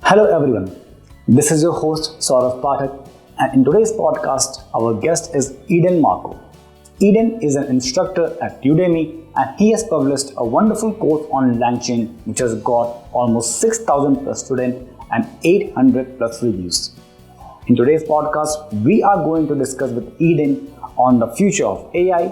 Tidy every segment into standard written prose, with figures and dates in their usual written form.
Hello everyone, this is your host Saurav Pathak, and in today's podcast, our guest is Eden Marco. Eden is an instructor at Udemy and he has published a wonderful course on LangChain which has got almost 6,000 plus students and 800 plus reviews. In today's podcast, we are going to discuss with Eden on the future of AI,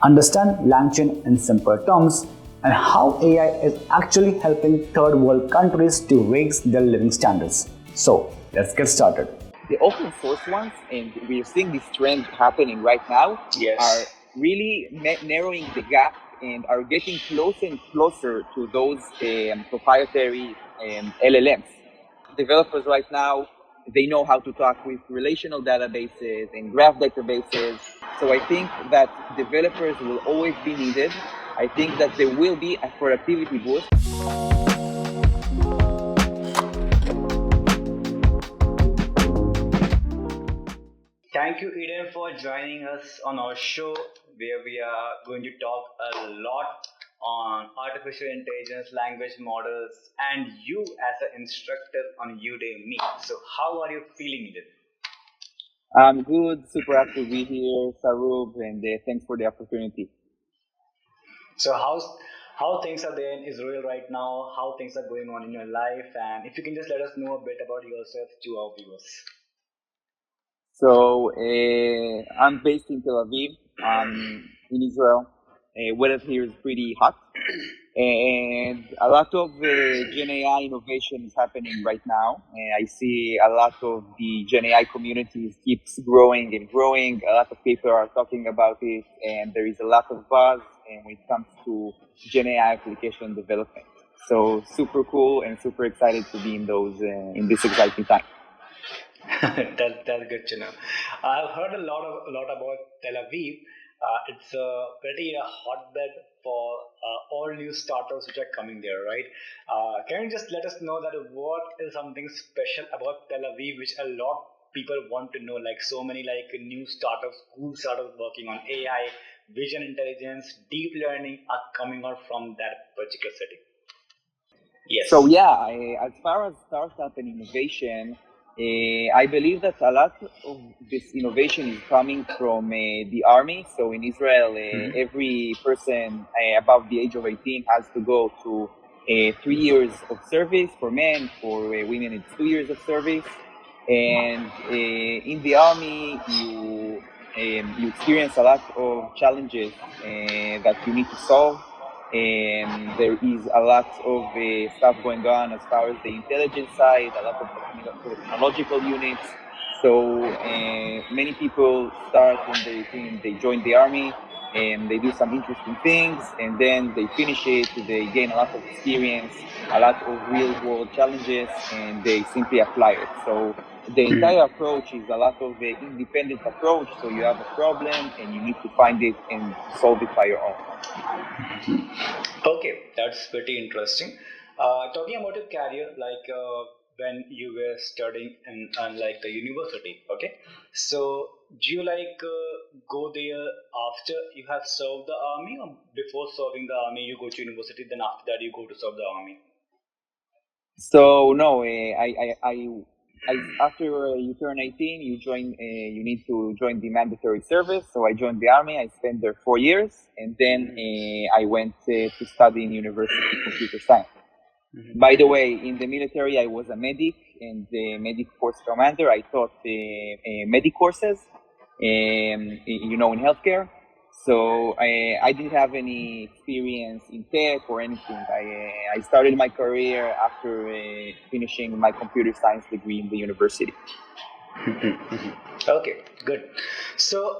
understand LangChain in simple terms, and how AI is actually helping third world countries to raise their living standards. So, let's get started. The open source ones, and we're seeing this trend happening right now, are really narrowing the gap and are getting closer and closer to those proprietary LLMs. Developers right now, they know how to talk with relational databases and graph databases. So I think that developers will always be needed. I think that there will be a productivity boost. Thank you, Eden, for joining us on our show where we are going to talk a lot on artificial intelligence, language models, and you as an instructor on Udemy. So, how are you feeling, Eden? I'm good, super happy to be here, Sarub, and thanks for the opportunity. So, how things are there in Israel right now? How things are going on in your life? And if you can just let us know a bit about yourself to our viewers. So I'm based in Tel Aviv, in Israel. Weather here is pretty hot, and a lot of GenAI innovation is happening right now. I see a lot of the GenAI community keeps growing and growing. A lot of people are talking about it, and there is a lot of buzz when it comes to GenAI application development. So super cool and super excited to be in this exciting time. That's good to know. I've heard a lot about Tel Aviv. It's a pretty hotbed for all new startups which are coming there, right? Can you just let us know that what is something special about Tel Aviv which a lot people want to know? Like so many new startups, cool startups working on AI, vision intelligence, deep learning are coming out from that particular city. Yes. So yeah, as far as startup and innovation, I believe that a lot of this innovation is coming from the army. So in Israel, every person above the age of 18 has to go to 3 years of service for men. For women, it's 2 years of service. And in the army, you experience a lot of challenges that you need to solve. And there is a lot of stuff going on as far as the intelligence side, a lot of technological units. So many people start when they join the army and they do some interesting things, and then they finish it, they gain a lot of experience, a lot of real world challenges, and they simply apply it. So the entire approach is a lot of the independent approach. So you have a problem and you need to find it and solve it by your own. Okay, that's pretty interesting. Talking about your career, when you were studying in the university, okay. So, do you go there after you have served the army, or before serving the army you go to university? Then after that you go to serve the army. So no, after you turn 18, you need to join the mandatory service. So I joined the army. I spent there 4 years, and then I went to study in university computer science. By the way, in the military, I was a medic and the medic force commander. I taught medic courses, in healthcare. So I didn't have any experience in tech or anything. I started my career after finishing my computer science degree in the university. Okay, good. So,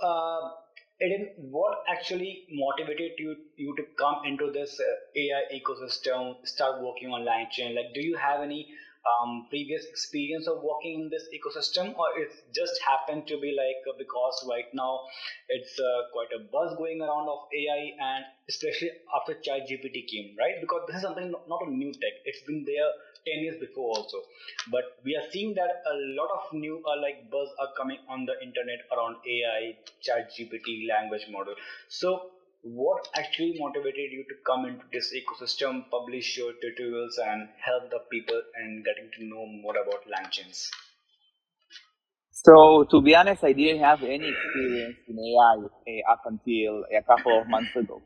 Eden, what actually motivated you to come into this AI ecosystem, start working on LangChain? Like, do you have any previous experience of working in this ecosystem, or it just happened to be because right now it's quite a buzz going around of AI, and especially after ChatGPT came, right? Because this is something not a new tech; it's been there 10 years before also, but we are seeing that a lot of new buzz are coming on the internet around AI, chat GPT, language model. So what actually motivated you to come into this ecosystem, publish your tutorials, and help the people in getting to know more about LangChains? So to be honest, I didn't have any experience in AI up until a couple of months ago.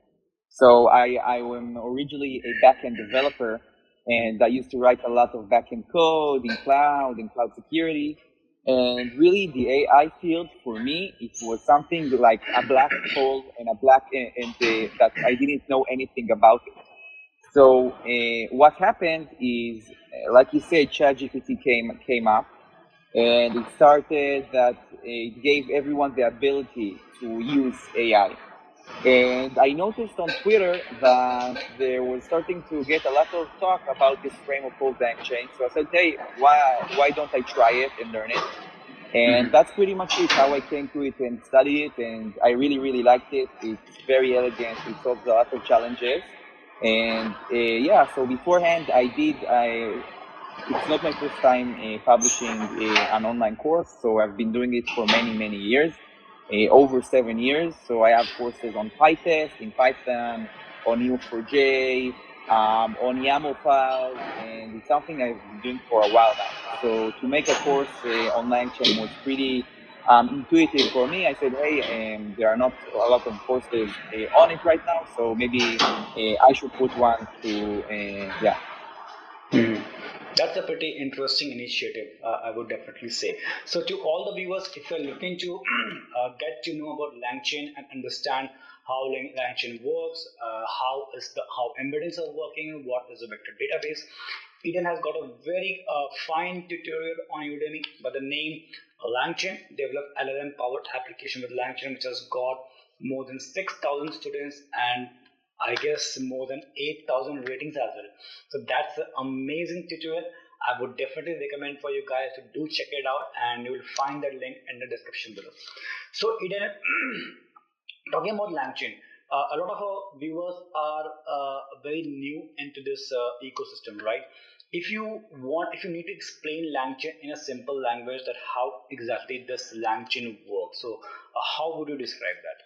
So I am originally a backend developer, and I used to write a lot of backend code in cloud security. And really, the AI field for me, it was something like a black hole and that I didn't know anything about it. So what happened is, like you said, ChatGPT came up, and it started that it gave everyone the ability to use AI. And I noticed on Twitter that there was starting to get a lot of talk about this framework called LangChain. So I said, hey, why don't I try it and learn it? And that's pretty much it, how I came to it and studied it. And I really, really liked it. It's very elegant. It solves a lot of challenges. And yeah, so beforehand, it's not my first time publishing an online course. So I've been doing it for many, many years. Over 7 years. So I have courses on PyTest, in Python, on Neo4j, on YAML files, and it's something I've been doing for a while now. So to make a course on LangChain was pretty intuitive for me. I said, hey, there are not a lot of courses on it right now, so maybe I should put one to, yeah. That's a pretty interesting initiative, I would definitely say. So, to all the viewers, if you're looking to get to know about LangChain and understand how LangChain works, how embeddings are working, what is a vector database, Eden has got a very fine tutorial on Udemy by the name LangChain. Develop LLM powered application with LangChain, which has got more than 6,000 students and I guess more than 8,000 ratings as well. So that's an amazing tutorial. I would definitely recommend for you guys to do check it out, and you will find that link in the description below. So Eden, talking about LangChain, a lot of our viewers are very new into this ecosystem, right? If you need to explain LangChain in a simple language, that how exactly this LangChain works, so how would you describe that?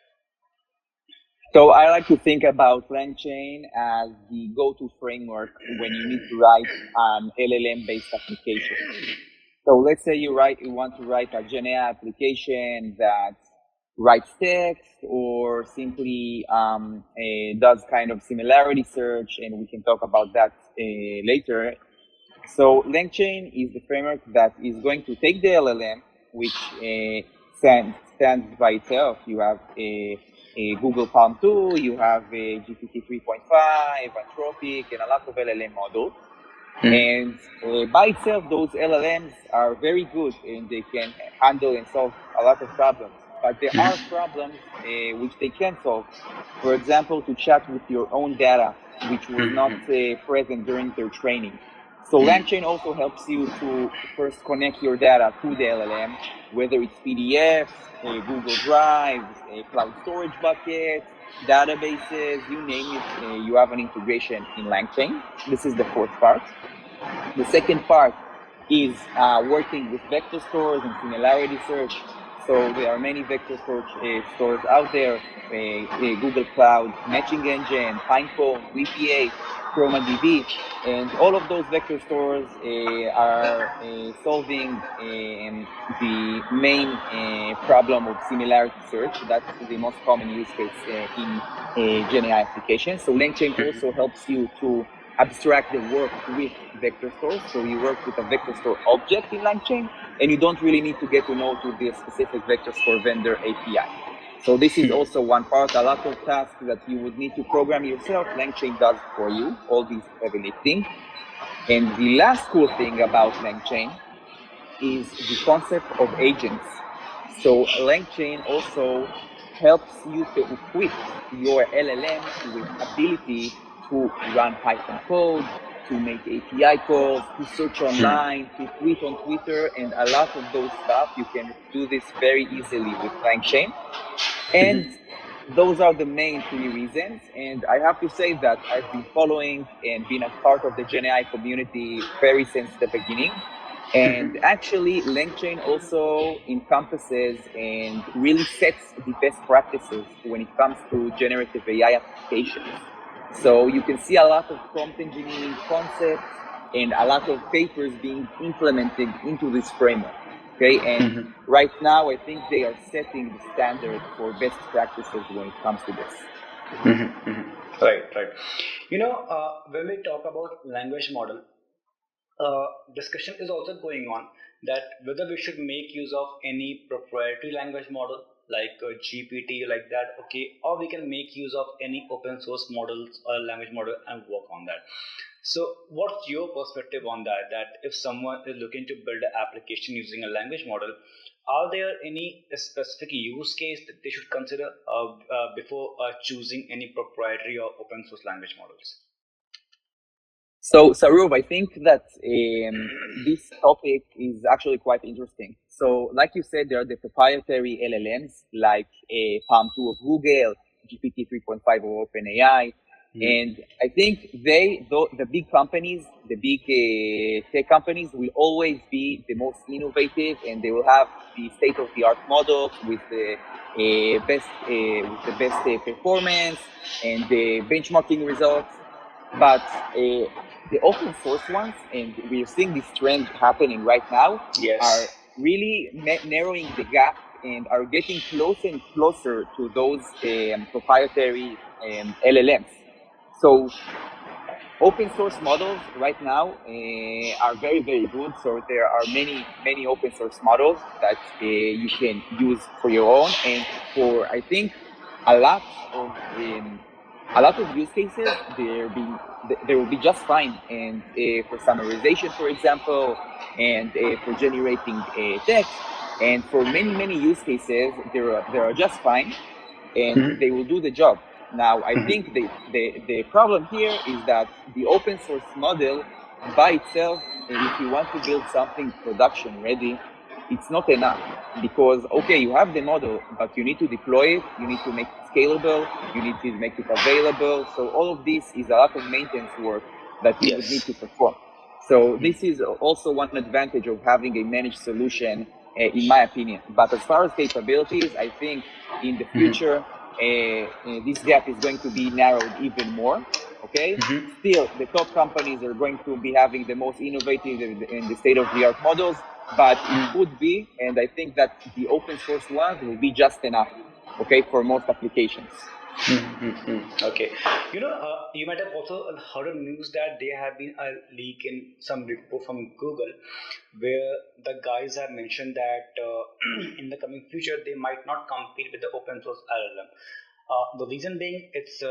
So I like to think about LangChain as the go-to framework when you need to write an LLM-based application. So let's say you want to write a GenAI application that writes text or simply does kind of similarity search, and we can talk about that later. So LangChain is the framework that is going to take the LLM, which stands by itself. You have a Google Palm 2, you have a GPT 3.5, Anthropic, and a lot of LLM models. And by itself, those LLMs are very good and they can handle and solve a lot of problems. But there are problems which they can't solve. For example, to chat with your own data, which was not present during their training. So LangChain also helps you to first connect your data to the LLM, whether it's PDFs, Google Drives, cloud storage buckets, databases, you name it, you have an integration in LangChain. This is the fourth part. The second part is working with vector stores and similarity search. So there are many vector stores out there, Google Cloud, Matching Engine, Pinecone, VPA, ChromaDB, and all of those vector stores are solving the main problem of similarity search. That's the most common use case in GenAI applications. So LangChain also helps you to abstract the work with vector stores. So you work with a vector store object in LangChain, and you don't really need to get to know to the specific vector store vendor API. So this is also one part. A lot of tasks that you would need to program yourself, LangChain does for you, all these heavy lifting. And the last cool thing about LangChain is the concept of agents. So LangChain also helps you to equip your LLM with ability to run Python code, to make API calls, to search online, to tweet on Twitter, and a lot of those stuff. You can do this very easily with LangChain. And those are the main three reasons. And I have to say that I've been following and been a part of the GenAI community very since the beginning. And actually, LangChain also encompasses and really sets the best practices when it comes to generative AI applications. So you can see a lot of prompt engineering concepts and a lot of papers being implemented into this framework. Okay, and right now I think they are setting the standard for best practices when it comes to this. Right, right. When we talk about language model, discussion is also going on that whether we should make use of any proprietary language model like GPT like that, okay, or we can make use of any open source models or language model and work on that. So what's your perspective on that? That if someone is looking to build an application using a language model, are there any specific use case that they should consider before choosing any proprietary or open source language models? So, Saruv, I think that this topic is actually quite interesting. So, like you said, there are the proprietary LLMs like Palm 2 of Google, GPT 3.5 of OpenAI, and I think the big companies, the big tech companies, will always be the most innovative, and they will have the state-of-the-art models with the best performance and the benchmarking results. But the open source ones, and we're seeing this trend happening right now, are really narrowing the gap and are getting closer and closer to those proprietary LLMs. So open source models right now are very, very good. So there are many open source models that you can use for your own, and for I think a lot of use cases they will be just fine. And for summarization, for example, and for generating text, and for many use cases, they are just fine, and they will do the job. Now, I think the problem here is that the open source model by itself, if you want to build something production ready, it's not enough. Because, okay, you have the model, but you need to deploy it, you need to make it scalable, you need to make it available. So all of this is a lot of maintenance work that you would need to perform. So this is also one advantage of having a managed solution, in my opinion. But as far as capabilities, I think in the future, this gap is going to be narrowed even more. Okay. Still, the top companies are going to be having the most innovative and the state-of-the-art models, but it could be, and I think that the open source ones will be just enough. Okay, for most applications. Okay. You might have also heard of news that there have been a leak in some report from Google where the guys have mentioned that in the coming future they might not compete with the open source LLM. The reason being it's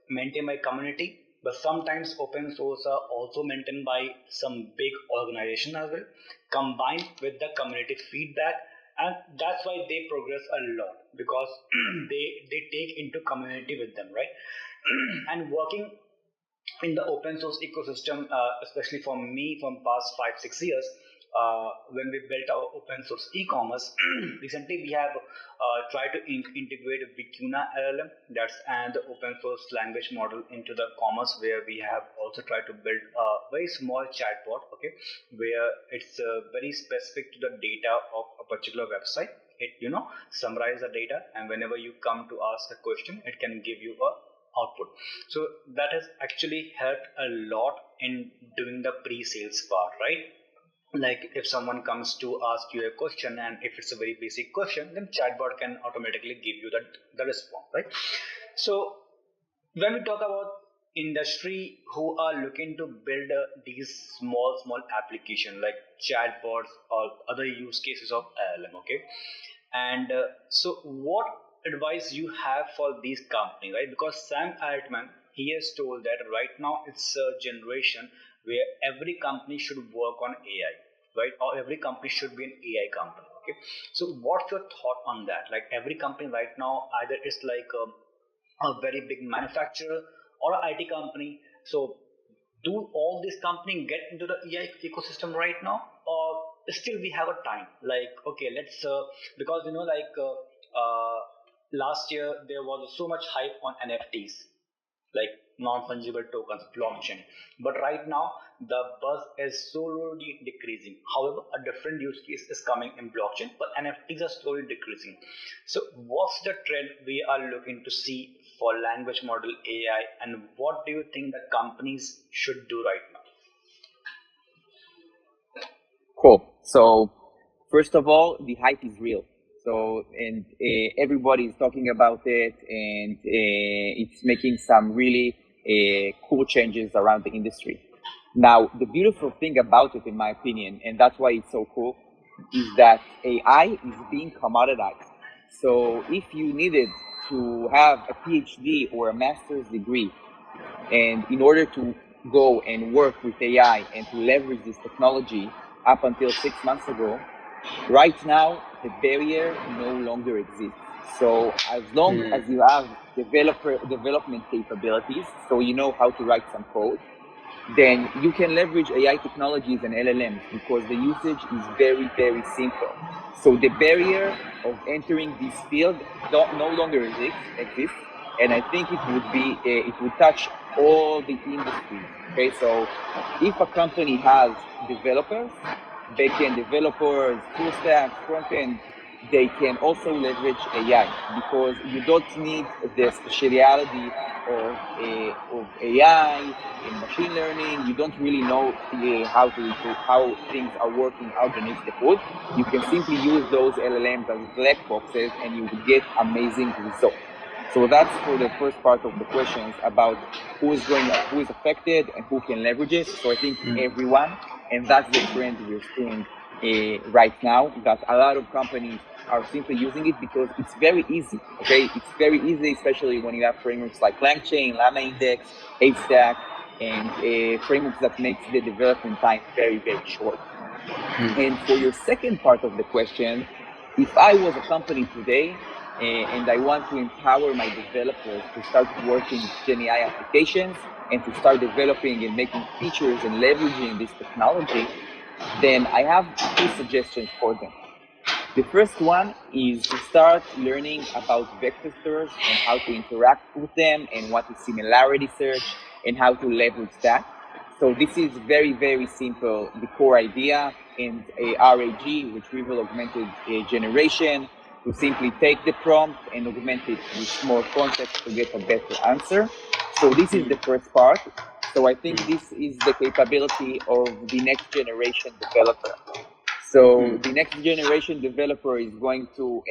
maintained by community, but sometimes open source are also maintained by some big organization as well, combined with the community feedback, and that's why they progress a lot because they take into community with them, right? And working in the open source ecosystem, especially for me from past 5-6 years, when we built our open source e-commerce, recently we have tried to integrate Vicuna LLM, that's and the open source language model into the commerce, where we have also tried to build a very small chatbot, okay, where it's very specific to the data of a particular website. It summarize the data, and whenever you come to ask a question, it can give you a output. So that has actually helped a lot in doing the pre-sales part, right? Like if someone comes to ask you a question, and if it's a very basic question, then chatbot can automatically give you the response, right? So when we talk about industry who are looking to build these small application like chatbots or other use cases of LLM, okay, and so what advice you have for these companies, right? Because Sam Altman, he has told that right now it's a generation where every company should work on AI, right? Or every company should be an AI company, okay? So what's your thought on that? Like every company right now, either it's like a very big manufacturer or an IT company. So do all these companies get into the AI ecosystem right now, or still we have a time? Like, okay, let's because last year there was so much hype on NFTs. Like non-fungible tokens, blockchain. But right now, the buzz is slowly decreasing. However, a different use case is coming in blockchain, but NFTs are slowly decreasing. So, what's the trend we are looking to see for language model AI, and what do you think that companies should do right now? Cool. So, first of all, the hype is real. So, and everybody is talking about it, and it's making some really cool changes around the industry. Now, the beautiful thing about it, in my opinion, and that's why it's so cool, is that AI is being commoditized. So, if you needed to have a PhD or a master's degree, and in order to go and work with AI and to leverage this technology up until 6 months ago, right now the barrier no longer exists. So as long as you have development capabilities, so you know how to write some code, then you can leverage AI technologies and LLMs because the usage is very, very simple. So the barrier of entering this field no longer exists, and I think it would touch all the industries. Okay, so if a company has developers, backend developers, full stack, front end, they can also leverage AI because you don't need the speciality of AI and machine learning. You don't really know how things are working underneath the hood. You can simply use those LLMs as black boxes and you will get amazing results. So that's for the first part of the questions about who is affected and who can leverage it. So I think everyone, and that's the trend we're seeing right now, that a lot of companies are simply using it because it's very easy. Okay, it's very easy, especially when you have frameworks like LangChain, Llama Index, Haystack, and frameworks that makes the development time very, very short. And for your second part of the question, if I was a company today and I want to empower my developers to start working GenAI applications and to start developing and making features and leveraging this technology, then I have two suggestions for them. The first one is to start learning about vector search and how to interact with them and what is similarity search and how to leverage that. So this is very, very simple, the core idea, and a RAG, retrieval augmented generation, to simply take the prompt and augment it with more context to get a better answer. So this is the first part. So I think this is the capability of the next generation developer. So the next generation developer is going to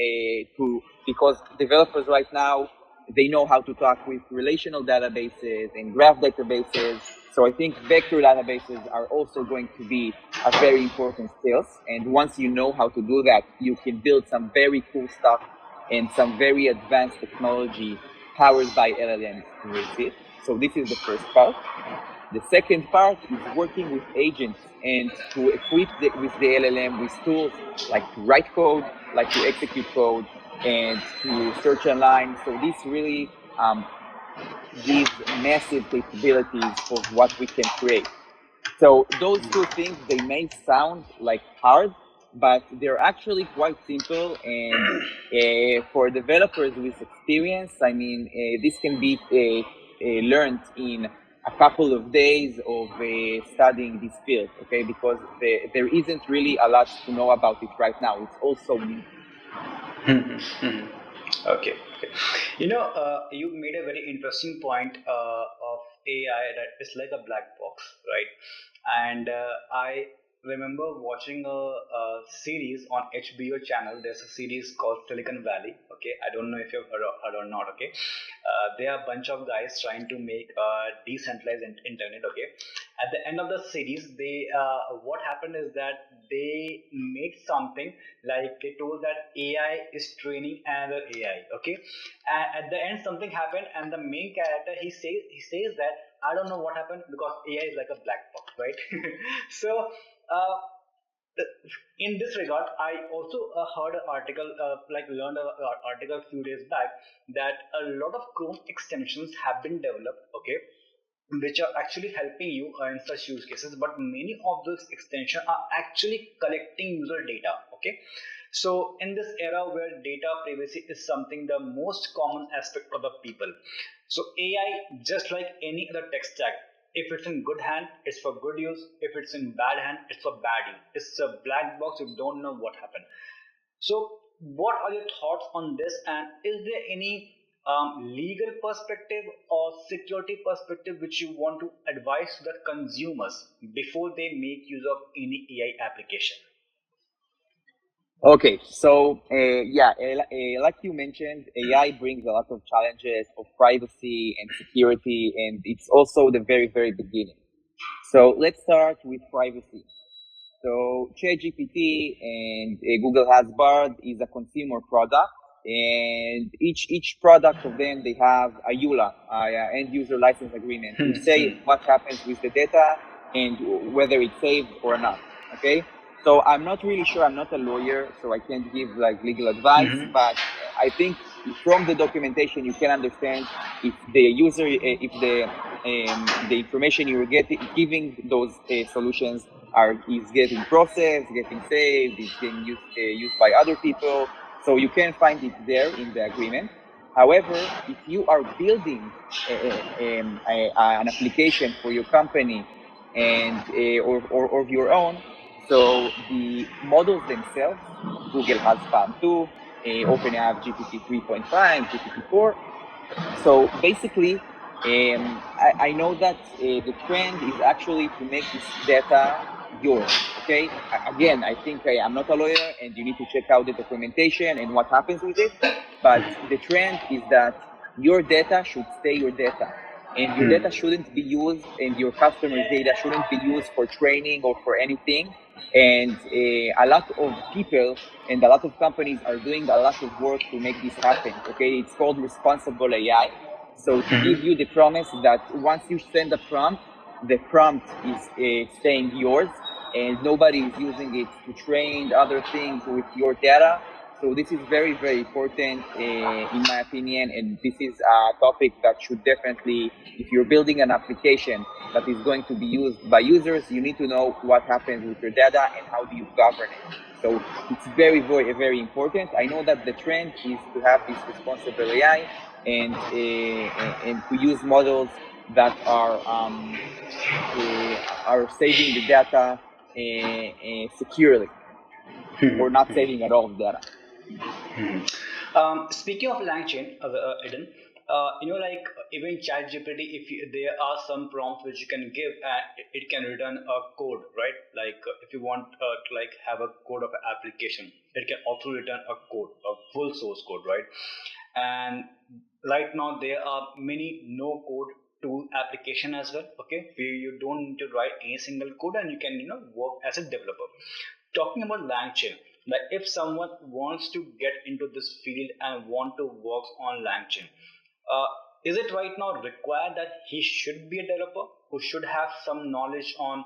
because developers right now, they know how to talk with relational databases and graph databases. So I think vector databases are also going to be a very important skills. And once you know how to do that, you can build some very cool stuff and some very advanced technology powered by LLMs with it. So this is the first part. The second part is working with agents and to equip with the LLM with tools like to write code, like to execute code, and to search online. So this really gives massive capabilities of what we can create. So those two things, they may sound like hard, but they're actually quite simple. And for developers with experience, I mean, this can be learned in a couple of days of studying this field, okay? Because there isn't really a lot to know about it right now. It's also new. Okay. You made a very interesting point of AI that it's like a black box, right? And I remember watching a series on HBO channel. There's a series called Silicon Valley. Okay, I don't know if you've heard or not. Okay, they are a bunch of guys trying to make a decentralized internet. Okay, at the end of the series, they what happened is that they made something like they told that AI is training another AI. Okay, and at the end something happened, and the main character he says that I don't know what happened because AI is like a black box, right? So. In this regard, I also heard an article, learned an article a few days back that a lot of Chrome extensions have been developed, okay, which are actually helping you in such use cases, but many of those extensions are actually collecting user data. Okay, so in this era where data privacy is something the most common aspect of the people, so AI, just like any other tech stack, if it's in good hand, it's for good use. If it's in bad hand, it's for bad use. It's a black box, you don't know what happened. So, what are your thoughts on this? And is there any legal perspective or security perspective which you want to advise to the consumers before they make use of any AI application? Okay, so yeah, like you mentioned, AI brings a lot of challenges of privacy and security, and it's also the very, very beginning. So let's start with privacy. So ChatGPT and Google has Bard is a consumer product, and each product of them, they have a EULA, end user license agreement, to say what happens with the data and whether it's saved or not. Okay, so I'm not really sure. I'm not a lawyer, so I can't give like legal advice, but I think from the documentation you can understand if the user, if the information you're giving those solutions is getting processed, getting saved, it's getting used by other people. So you can find it there in the agreement. However, if you are building an application for your company and or of your own, so the models themselves, Google has PaLM 2, OpenAI have GPT 3.5, GPT 4. So basically, I know that the trend is actually to make this data yours. Okay. Again, I think I'm not a lawyer, and you need to check out the documentation and what happens with it. But the trend is that your data should stay your data, and your data shouldn't be used, and your customers' data shouldn't be used for training or for anything. And a lot of people and a lot of companies are doing a lot of work to make this happen. Okay, it's called responsible AI. So to give you the promise that once you send a prompt, the prompt is staying yours, and nobody is using it to train other things with your data. So this is very, very important in my opinion, and this is a topic that should definitely, if you're building an application that is going to be used by users, you need to know what happens with your data and how do you govern it. So it's very, very, very important. I know that the trend is to have this responsible AI and to use models that are saving the data securely, or not saving at all data. Speaking of LangChain, Eden, like even ChatGPT, there are some prompts which you can give, and it can return a code, right? Like if you want to like have a code of an application, it can also return a code, a full source code, right? And right now there are many no code tool application as well. Okay, where you don't need to write any single code, and you can work as a developer. Talking about LangChain, like if someone wants to get into this field and want to work on LangChain, uh, is it right now required that he should be a developer who should have some knowledge on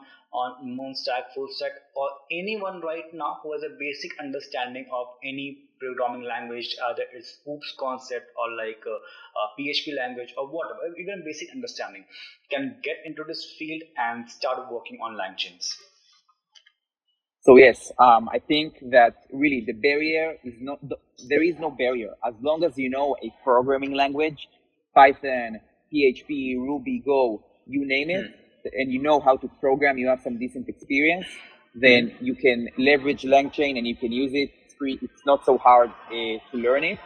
moon stack, full stack, or anyone right now who has a basic understanding of any programming language, either it's oops concept or like a PHP language or whatever, even basic understanding, can get into this field and start working on LangChains? So yes, I think that really the barrier is not, there is no barrier. As long as you know a programming language, Python, PHP, Ruby, Go, you name it, and you know how to program, you have some decent experience, then you can leverage LangChain and you can use it. It's free. It's not so hard to learn it.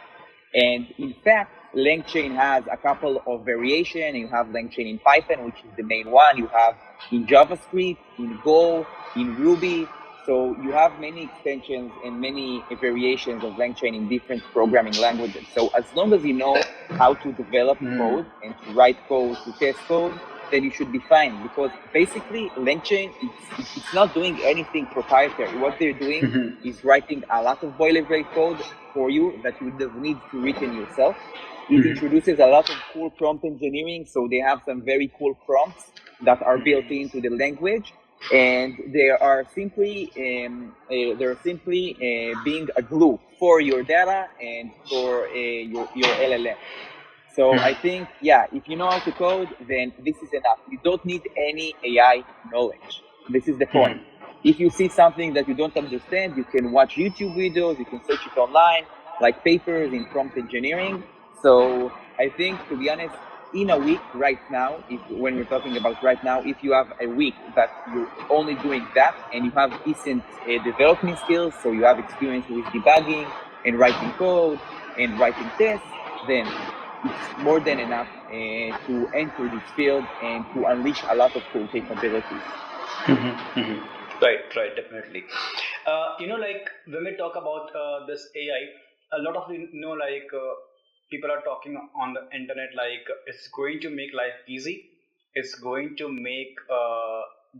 And in fact, LangChain has a couple of variations. You have LangChain in Python, which is the main one. You have in JavaScript, in Go, in Ruby. So you have many extensions and many variations of LangChain in different programming languages. So as long as you know how to develop code and to write code, to test code, then you should be fine. Because basically LangChain, it's not doing anything proprietary. What they're doing is writing a lot of boilerplate code for you that you would need to written yourself. It introduces a lot of cool prompt engineering. So they have some very cool prompts that are built into the language. And they are simply being a glue for your data and for your LLM. So I think, yeah, if you know how to code, then this is enough. You don't need any AI knowledge. This is the point. If you see something that you don't understand, you can watch YouTube videos, you can search it online, like papers in prompt engineering. So I think, to be honest, in a week right now, if when we're talking about right now, if you have a week that you're only doing that and you have decent development skills, so you have experience with debugging and writing code and writing tests, then it's more than enough to enter this field and to unleash a lot of cool capabilities. Right, definitely. Like when we talk about this AI, a lot of people are talking on the internet like it's going to make life easy. It's going to make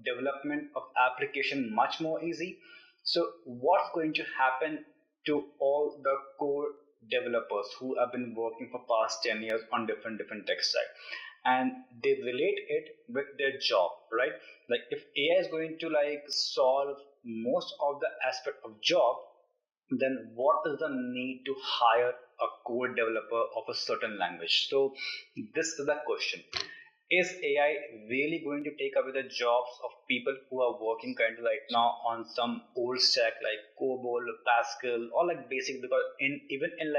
development of application much more easy. So what's going to happen to all the core developers who have been working for past 10 years on different tech stack, and they relate it with their job, right? Like if AI is going to like solve most of the aspect of job, then what is the need to hire a code developer of a certain language? So this is the question. Is AI really going to take away the jobs of people who are working currently right now on some old stack like COBOL, Pascal, or like basic? Because in even in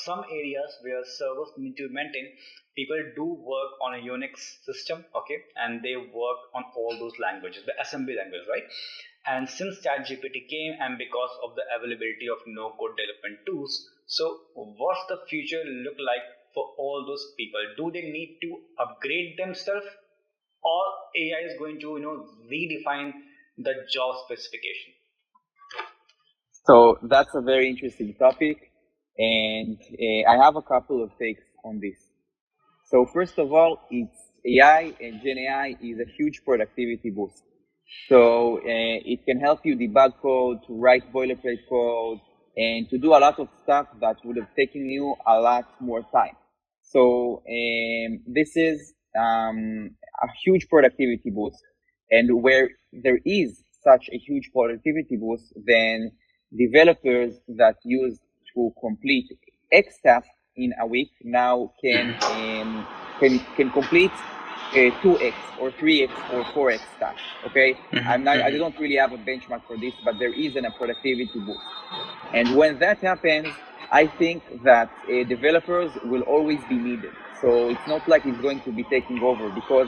some areas where servers need to maintain, people do work on a Unix system, okay, and they work on all those languages, the assembly language, right? And since ChatGPT came, and because of the availability of no-code development tools, so what's the future look like for all those people? Do they need to upgrade themselves, or AI is going to redefine the job specification? So that's a very interesting topic, and I have a couple of takes on this. So first of all, it's AI and GenAI is a huge productivity boost. So it can help you debug code, to write boilerplate code, and to do a lot of stuff that would have taken you a lot more time. So this is a huge productivity boost. And where there is such a huge productivity boost, then developers that used to complete X task in a week now can complete 2x or 3x or 4x tasks. Okay, I don't really have a benchmark for this, but there is a productivity boost. And when that happens, I think that developers will always be needed. So it's not like it's going to be taking over, because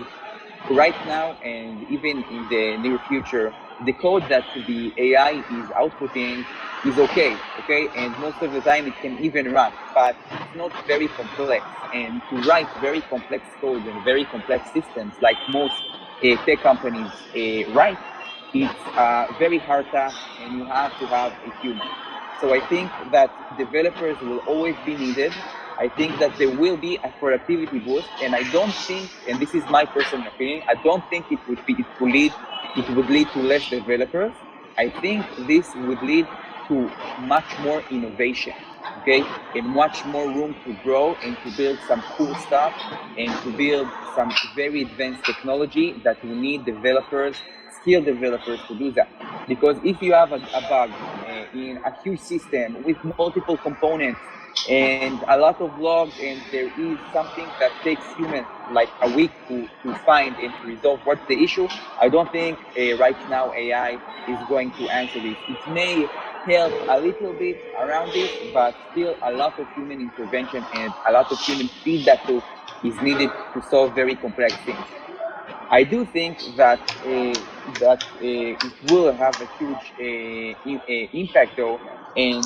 right now and even in the near future, the code that the AI is outputting is okay, and most of the time it can even run, but it's not very complex. And to write very complex code and very complex systems like most tech companies write, it's a very hard task, and you have to have a human. So I think that developers will always be needed. I think that there will be a productivity boost, and I don't think, and this is my personal opinion, I don't think it would lead to less developers. I think this would lead to much more innovation, okay, and much more room to grow and to build some cool stuff and to build some very advanced technology that will need developers, skilled developers, to do that. Because if you have a bug in a huge system with multiple components and a lot of logs, and there is something that takes humans like a week to find and to resolve what's the issue, I don't think right now AI is going to answer this. It may help a little bit around this, but still a lot of human intervention and a lot of human feedback loop is needed to solve very complex things. I do think that it will have a huge impact, though, and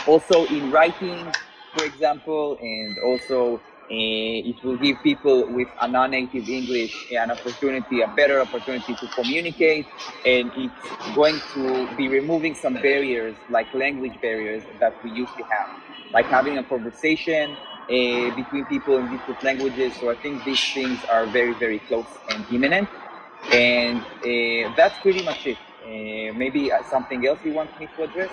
also in writing, for example, and also it will give people with a non-native English an opportunity, a better opportunity to communicate, and it's going to be removing some barriers, like language barriers that we used to have, like having a conversation between people in different languages. So I think these things are very, very close and imminent, and that's pretty much it. Maybe something else you want me to address?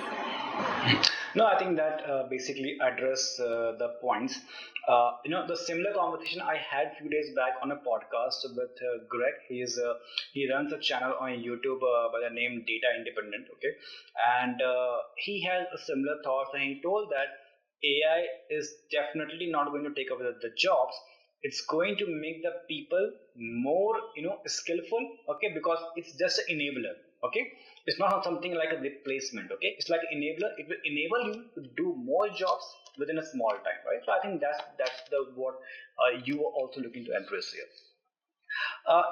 No, I think that basically address the points. The similar conversation I had few days back on a podcast with Greg. He runs a channel on YouTube by the name Data Independent. Okay, and he has a similar thoughts, and he told that AI is definitely not going to take over the jobs. It's going to make the people more, skillful. Okay, because it's just an enabler. Okay, it's not something like a replacement. Okay, it's like an enabler. It will enable you to do more jobs within a small time, right? So I think that's the what you are also looking to embrace here.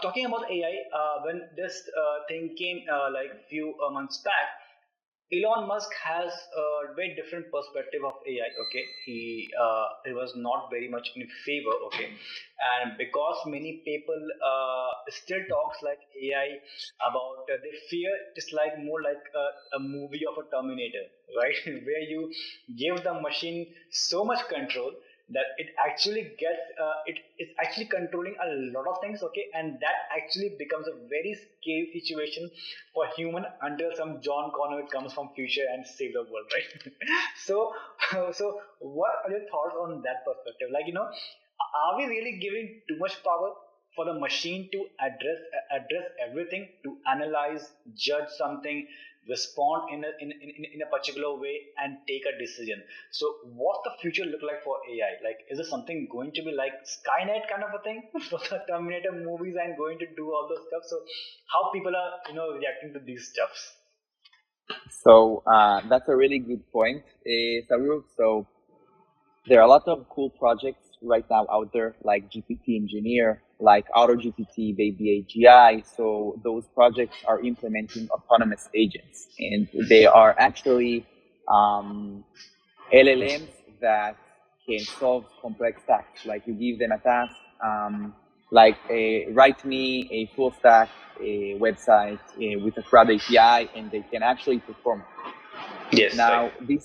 Talking about AI, when this thing came like few months back, Elon Musk has a very different perspective of AI. Okay, he was not very much in favor. Okay, and because many people still talks like AI about they fear it's like more like a movie of a Terminator, right? Where you give the machine so much control that it actually gets it is actually controlling a lot of things. Okay, and that actually becomes a very scary situation for human until some John Connor comes from future and save the world, right? so so what are your thoughts on that perspective? Like, are we really giving too much power for the machine to address everything, to analyze, judge something, respond in a particular way, and take a decision? So what the future look like for AI? Like, is it something going to be like Skynet kind of a thing for the Terminator movies and going to do all those stuff? So how people are reacting to these stuffs? So that's a really good point, Saru. So there are a lot of cool projects right now out there, like GPT Engineer, like AutoGPT, Baby AGI. So those projects are implementing autonomous agents, and they are actually LLMs that can solve complex tasks. Like you give them a task, like write me a full stack a website with a CRUD API, and they can actually perform it. Yes, Now, right.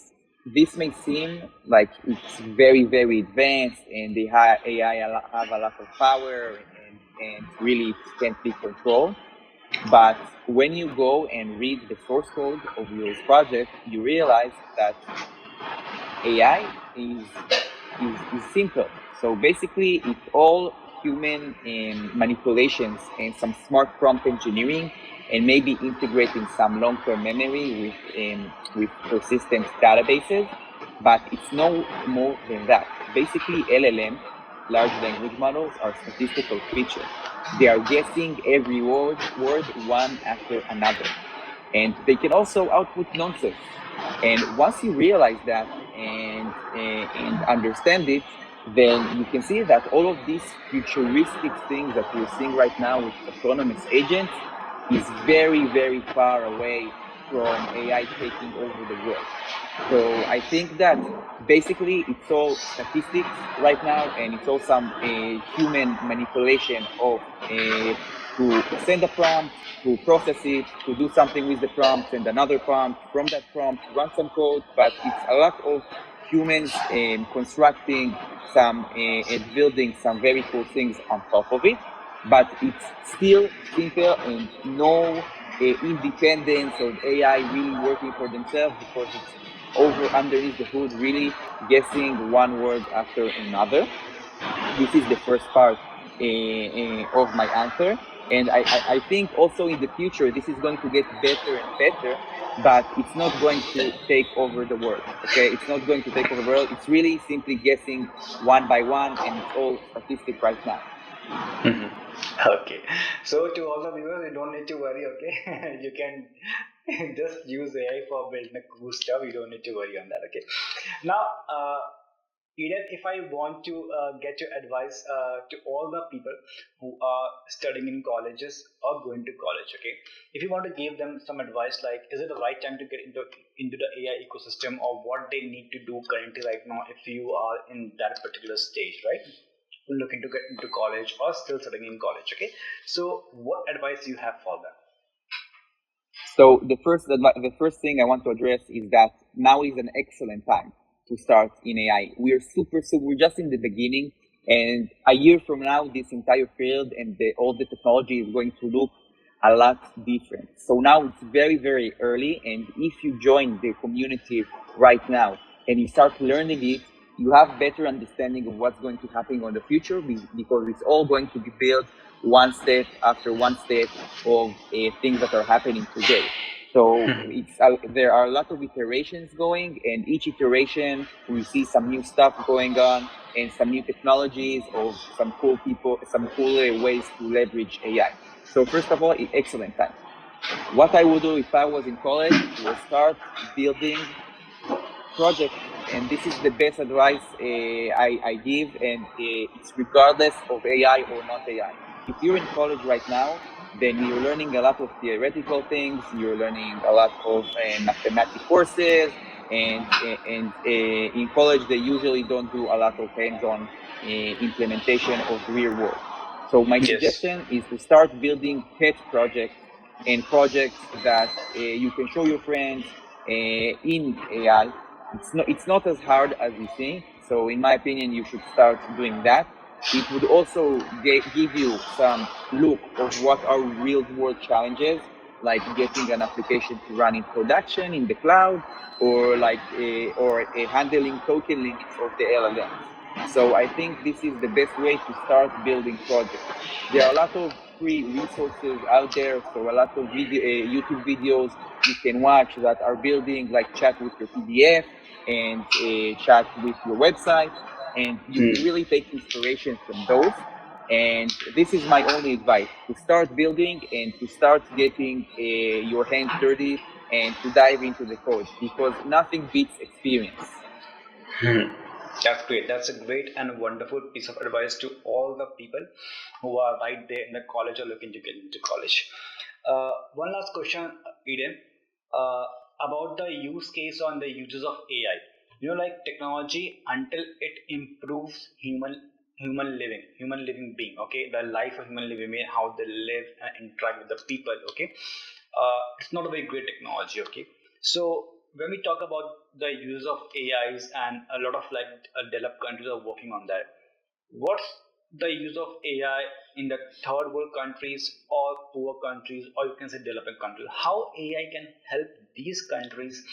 this may seem like it's very, very advanced, and the AI have a lot of power, and really can't be controlled. But when you go and read the source code of those projects, you realize that AI is simple. So basically, it's all human manipulations and some smart prompt engineering, and maybe integrating some long-term memory with persistent databases. But it's no more than that. Basically, LLM, large language models, are statistical creatures. They are guessing every word one after another, and they can also output nonsense. And once you realize that and understand it, then you can see that all of these futuristic things that we're seeing right now with autonomous agents is very, very far away from AI taking over the world. So I think that basically it's all statistics right now, and it's all some human manipulation of to send a prompt, to process it, to do something with the prompt, and another prompt, from that prompt, run some code. But it's a lot of humans constructing some and building some very cool things on top of it. But it's still simple, and no independence of AI really working for themselves, because it's over underneath the hood, really guessing one word after another. This is the first part of my answer. And I think also in the future, this is going to get better and better, but it's not going to take over the world. Okay, it's not going to take over the world. It's really simply guessing one by one, and it's all statistic right now. Okay, so to all the viewers, you don't need to worry. Okay, you can just use AI for building a cool stuff. You don't need to worry on that. Okay, now Eden, if I want to get your advice to all the people who are studying in colleges or going to college, okay, if you want to give them some advice, like, is it the right time to get into the AI ecosystem, or what they need to do currently right now if you are in that particular stage, right? Looking to get into college or still studying in college, okay? So, what advice do you have for them? So the first thing I want to address is that now is an excellent time to start in AI. We're just in the beginning, and a year from now, this entire field and all the technology is going to look a lot different. So now it's very, very early, and if you join the community right now and you start learning it, you have better understanding of what's going to happen on the future, because it's all going to be built one step after one step of things that are happening today. So there are a lot of iterations going, and each iteration we see some new stuff going on and some new technologies or some cool people, some cool ways to leverage AI. So first of all, excellent time. What I would do if I was in college was start building projects, and this is the best advice I give, and it's regardless of AI or not AI. If you're in college right now, then you're learning a lot of theoretical things, you're learning a lot of mathematics courses, and in college they usually don't do a lot of hands-on implementation of real world. So my suggestion is to start building pet projects and projects that you can show your friends in AI. It's not as hard as you think. So in my opinion, you should start doing that. It would also give you some look of what are real world challenges, like getting an application to run in production in the cloud, or handling token limits of the LLM. So I think this is the best way to start building projects. There are a lot of free resources out there, so a lot of YouTube videos you can watch that are building, like chat with your PDF and chat with your website, and you can really take inspiration from those. And this is my only advice: to start building and to start getting your hands dirty and to dive into the code, because nothing beats experience. That's great. That's a great and wonderful piece of advice to all the people who are right there in the college or looking to get into college. One last question, Eden, about the use case on the uses of AI. Like technology, until it improves human living being. Okay, the life of human living being, how they live and interact with the people. Okay, it's not a very great technology. Okay, so when we talk about the use of AIs, and a lot of developed countries are working on that, what's the use of AI in the third world countries or poor countries, or you can say developing countries? How AI can help these countries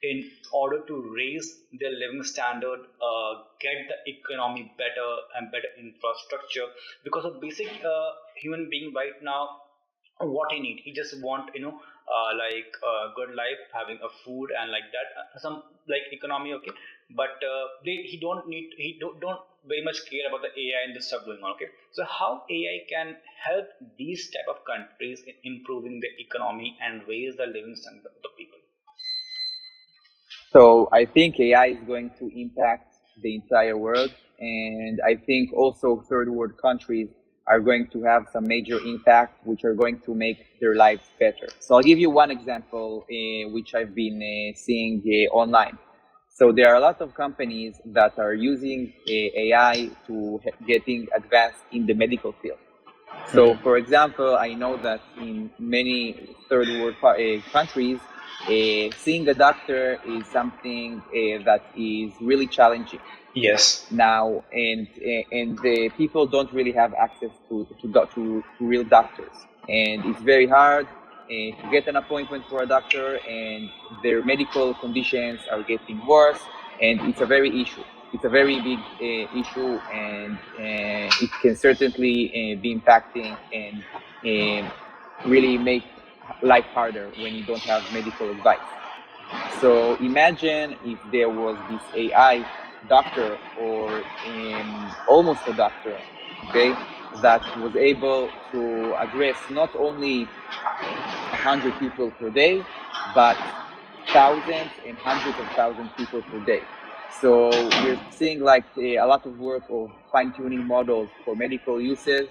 in order to raise their living standard, get the economy better and better infrastructure? Because a basic human being right now, what he need, he just want good life, having a food and like that, some like economy. Okay, but he don't very much care about the AI and this stuff going on. Okay, so how AI can help these type of countries in improving the economy and raise the living standard of the people? So I think AI is going to impact the entire world, and I think also third world countries are going to have some major impact, which are going to make their lives better. So I'll give you one example, which I've been seeing online. So there are a lot of companies that are using AI to getting advanced in the medical field. So, for example, I know that in many third world countries, seeing a doctor is something that is really challenging. Yes. Now, and the people don't really have access to real doctors, and it's very hard to get an appointment for a doctor, and their medical conditions are getting worse, and it's a very big issue, and it can certainly be impacting and really make life harder when you don't have medical advice. So imagine if there was this AI doctor, or almost a doctor, okay, that was able to address not only 100 people per day, but thousands and hundreds of thousands of people per day. So we're seeing a lot of work of fine-tuning models for medical uses.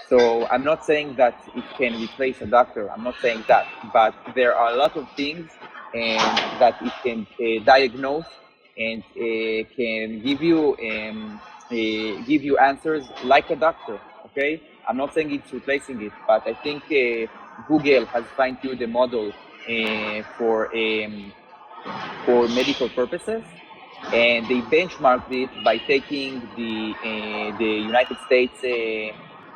So I'm not saying that it can replace a doctor. I'm not saying that, but there are a lot of things and that it can diagnose and can give you answers like a doctor. Okay, I'm not saying it's replacing it, but I think Google has fine-tuned the model for medical purposes, and they benchmarked it by taking the United States.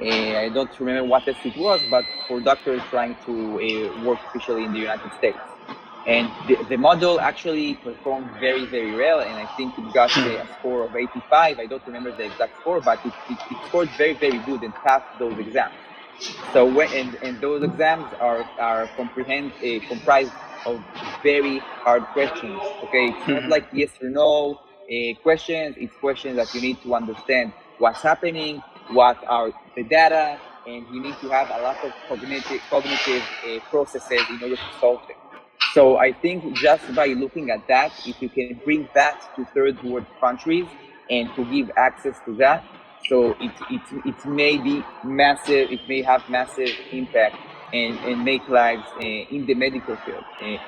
I don't remember what test it was, but for doctors trying to work officially in the United States. And the model actually performed very, very well, and I think it got a score of 85. I don't remember the exact score, but it scored very, very good and passed those exams. And those exams are comprised of very hard questions. Okay, it's not like yes or no questions. It's questions that you need to understand what's happening, what are the data, and you need to have a lot of cognitive processes in order to solve them. So I think just by looking at that, if you can bring that to third world countries and to give access to that, so it may be massive. It may have massive impact and make lives in the medical field,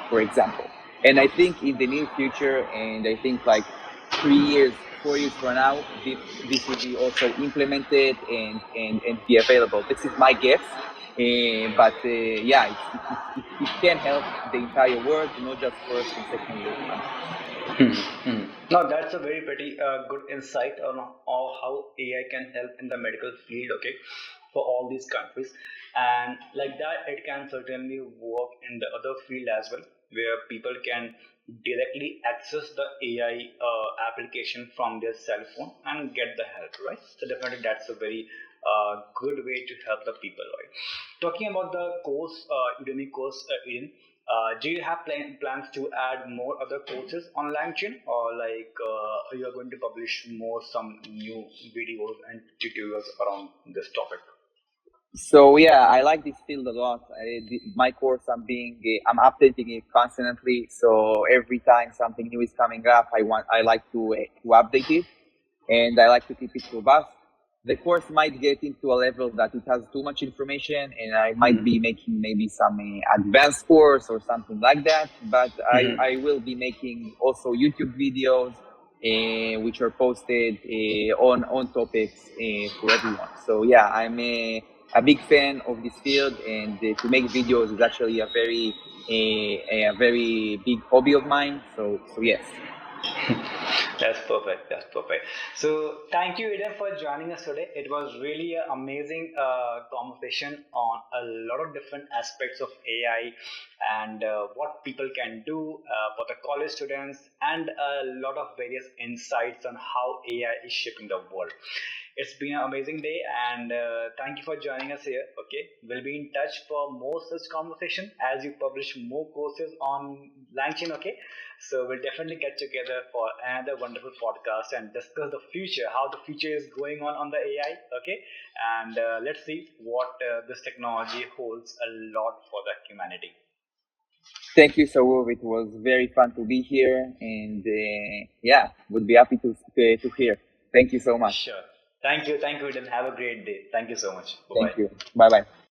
for example. And I think in the near future, and I think like 3 years, 4 years from now, this will be also implemented and be available. This is my guess. But yeah, it can help the entire world, not just first and second world countries. No, that's a very pretty good insight on how AI can help in the medical field, okay, for all these countries. And like that, it can certainly work in the other field as well, where people can directly access the AI application from their cell phone and get the help, right? So definitely that's a very good way to help the people, right? Talking about the course, Udemy course, Eden, do you have plans to add more other courses on LangChain, or like you are going to publish more some new videos and tutorials around this topic? So yeah, I like this field a lot. My course, I'm updating it constantly. So every time something new is coming up, I like to update it, and I like to keep it robust. The course might get into a level that it has too much information, and I might be making maybe some advanced course or something like that. But I will be making also YouTube videos, which are posted on topics for everyone. So yeah, I'm a big fan of this field, and to make videos is actually a very big hobby of mine. So yes. That's perfect. That's perfect. So thank you, Eden, for joining us today. It was really an amazing conversation on a lot of different aspects of AI and what people can do for the college students, and a lot of various insights on how AI is shaping the world. It's been an amazing day, and thank you for joining us here. Okay, we'll be in touch for more such conversation as you publish more courses on LangChain. Okay, so we'll definitely get together for another wonderful podcast and discuss the future, how the future is going on the AI. Okay, and let's see what this technology holds a lot for the humanity. Thank you, Saurav. It was very fun to be here, and yeah, would be happy to hear. Thank you so much. Sure. Thank you. Thank you, Eden. Have a great day. Thank you so much. Bye bye. Thank you. Bye bye.